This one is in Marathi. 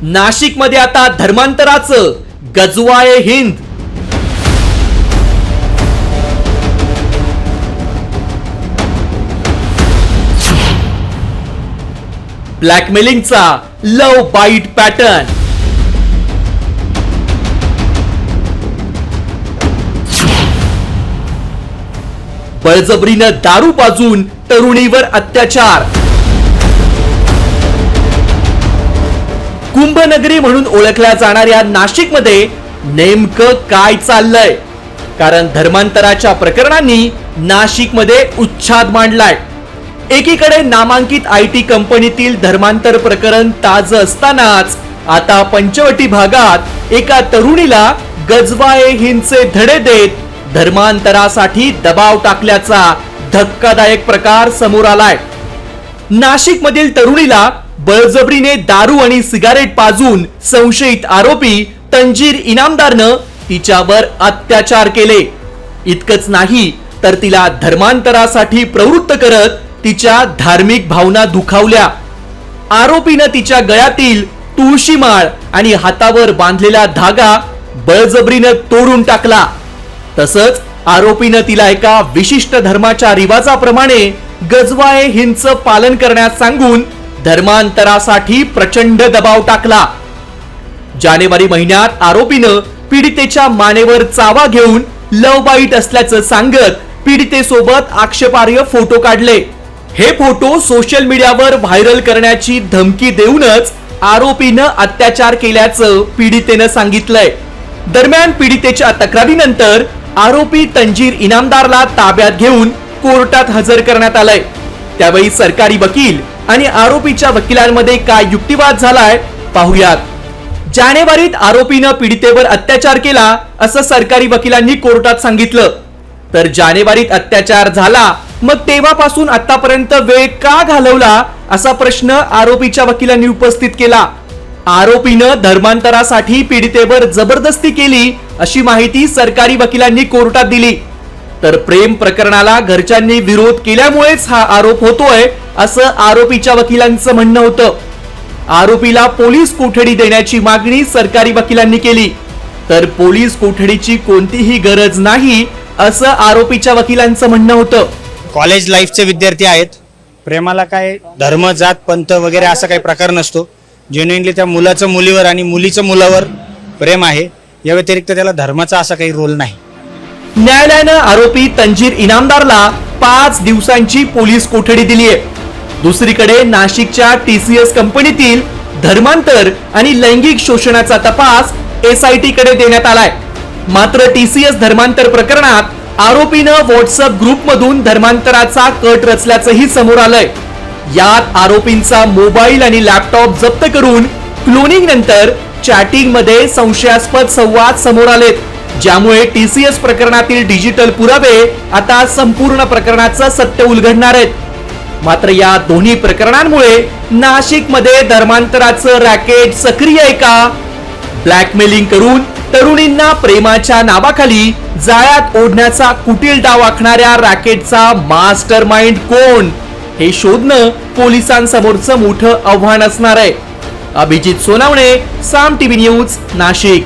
नाशिकमध्ये आता धर्मांतराचं गजवाये हिंद. ब्लॅकमेलिंगचा लव बाईट पॅटर्न. बळजबरीनं दारू पाजून तरुणीवर अत्याचार. कुंभनगरी म्हणून ओळखल्या जाणाऱ्या नाशिकमध्ये नेमकं काय चाललंय? कारण धर्मांतराच्या प्रकरणांनी नाशिकमध्ये उच्छाद मांडलाय. एकीकडे नामांकित IT कंपनीतील धर्मांतर प्रकरण ताजं असतानाच आता पंचवटी भागात एका तरुणीला गजवाये हिंदचे धडे देत धर्मांतरासाठी दबाव टाकल्याचा धक्कादायक प्रकार समोर आलाय. नाशिकमधील तरुणीला बळजबरीने दारू आणि सिगारेट पाजून संशयित आरोपी तंजीर इनामदारनं तिच्यावर अत्याचार केले. इतकंच नाही तर तिला धर्मांतरासाठी प्रवृत्त करत तिच्या धार्मिक भावना दुखावल्या. आरोपीनं तिच्या गळ्यातील तुळशी माळ आणि हातावर बांधलेला धागा बळजबरीनं तोडून टाकला. तसंच आरोपीनं तिला एका विशिष्ट धर्माच्या रिवाजाप्रमाणे गजवाये हिंदचं पालन करण्यास सांगून धर्मांतरासाठी प्रचंड दबाव टाकला. जानेवारी महिन्यात आरोपीनं पीडितेच्या मानेवर चावा घेऊन लव बाईट असल्याचं सांगत पीडितेसोबत आक्षेपार्ह फोटो काढले. हे फोटो सोशल मीडियावर व्हायरल करण्याची धमकी देऊनच आरोपीनं अत्याचार केल्याचं पीडितेनं सांगितलंय. दरम्यान पीडितेच्या तक्रारीनंतर आरोपी तंजीर इनामदारला ताब्यात घेऊन कोर्टात हजर करण्यात आलंय. त्यावेळी सरकारी वकील आणि आरोपीच्या वकिलांमध्ये काय युक्तिवाद झालाय पाहूयात. जानेवारीत आरोपीनं पीडितेवर अत्याचार केला असं सरकारी वकिलांनी कोर्टात सांगितलं. तर जानेवारीत अत्याचार झाला, मग तेव्हापासून आतापर्यंत वेळ का घालवला असा प्रश्न आरोपीच्या वकिलांनी उपस्थित केला. आरोपीनं धर्मांतरासाठी पीडितेवर जबरदस्ती केली अशी माहिती सरकारी वकिलांनी कोर्टात दिली. तर प्रेम प्रकरणाला घरच्यांनी विरोध केल्यामुळेच हा आरोप होतोय असं आरोपीच्या वकिलांचं म्हणणं होतं. आरोपीला पोलीस कोठडी देण्याची मागणी सरकारी वकिलांनी केली. तर पोलीस कोठडीची कोणतीही गरज नाही असं आरोपीच्या वकिलांचं म्हणणं होतं. कॉलेज लाईफचे विद्यार्थी आहेत. प्रेमाला काय धर्म जात पंथ वगैरे असा काही प्रकार नसतो. जेन्युइनली त्या मुलाचं मुलीवर आणि मुलीचं मुलावर प्रेम आहे. या व्यतिरिक्त त्याला धर्माचा असा काही रोल नाही. न्यायालयानं आरोपी तंजीर इनामदारला 5 दिवसांची पोलीस कोठडी दिली आहे. दुसरीकडे नाशिकच्या TCS कंपनीतील धर्मांतर आणि लैंगिक शोषणाचा तपास SIT कडे देण्यात आलाय. मात्र TCS धर्मांतर प्रकरणात आरोपीनं व्हॉट्सअप ग्रुपमधून धर्मांतराचा कट रचल्याचंही समोर आलंय. यात आरोपींचा मोबाईल आणि लॅपटॉप जप्त करून क्लोनिंग नंतर चॅटिंग मध्ये संशयास्पद संवाद समोर आलेत, ज्यामुळे TCS प्रकरणातील डिजिटल पुरावे आता संपूर्ण प्रकरणाचं सत्य उलगडणार आहेत. मात्र या दोन्ही प्रकरणांमुळे नाशिकमध्ये धर्मांतराचं रॅकेट सक्रिय आहे का? ब्लॅकमेलिंग करून तरुणींना प्रेमाच्या नावाखाली जाळ्यात ओढण्याचा कुटील डाव आखणाऱ्या रॅकेटचा मास्टर माइंड कोण हे शोधणं पोलिसांसमोरचं मोठं आव्हान असणार आहे. अभिजित सोनावणे, साम TV न्यूज, नाशिक.